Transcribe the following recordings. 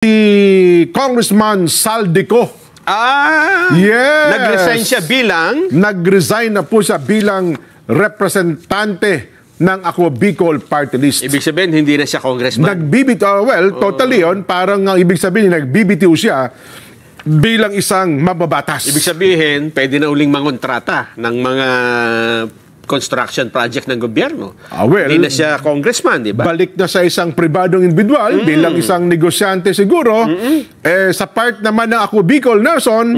Si Congressman Saldico. Yes. Nag-resign siya bilang? Nag-resign na po siya bilang representante ng Ako Bicol Party List. Ibig sabihin, hindi na siya congressman? Nagbibitiw, totally yun. Parang ibig sabihin, nagbibitiw siya bilang isang mababatas. Ibig sabihin, pwede na uling mangontrata ng mga construction project ng gobyerno. Hindi na siya congressman, di ba? Balik na sa isang pribadong individual bilang isang negosyante siguro. Sa part naman ng Ako Bicol, Nelson,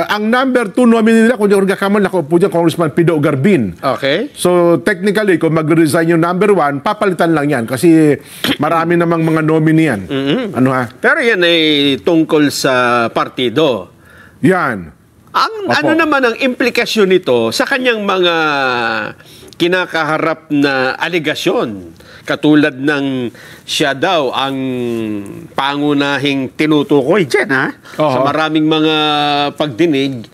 ang number 2 nominee nila, kung di kaman, nakaupo dyan, Congressman Pido Garbin. Okay. So, technically, kung mag-resign yung number 1, papalitan lang yan kasi marami namang mga nominee yan. Ano ha? Pero yan ay tungkol sa partido. Yan. Ano naman ang implikasyon nito sa kanyang mga kinakaharap na aligasyon? Katulad ng siya daw ang pangunahing tinutukoy dyan, ha? Sa maraming mga pagdinig,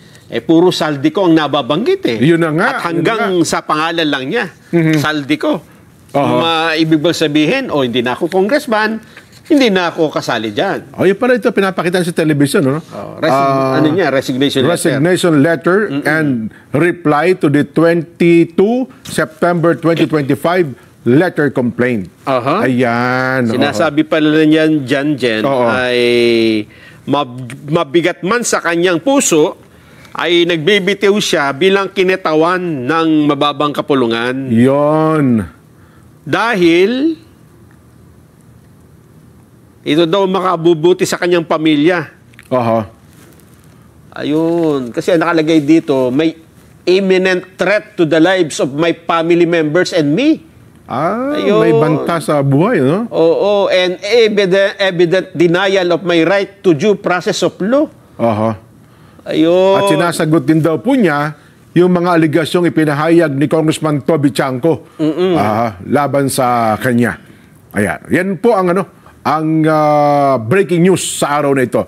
puro Saldico ang nababanggit, eh. Yun na nga. At hanggang sa pangalan lang niya, Saldico. Ibig bang sabihin, hindi na ako congressman, hindi na ako kasali dyan. Yun pala ito, pinapakita sa television, no? Resignation letter. Resignation letter and reply to the 22 September 2025 letter complaint. Ayan. Sinasabi pala niyan dyan, ay mabigat man sa kanyang puso, ay nagbibitiw siya bilang kinitawan ng mababang kapulungan. Yon. Dahil ito daw makabubuti sa kanyang pamilya. Ayun. Kasi nakalagay dito, may imminent threat to the lives of my family members and me. Ayun. May banta sa buhay, no? Oo, and evident denial of my right to due process of law. Ayun. At sinasagot din daw po niya yung mga aligasyong ipinahayag ni Congressman Toby Chanco laban sa kanya. Ayan. Yan po ang breaking news sa araw na ito.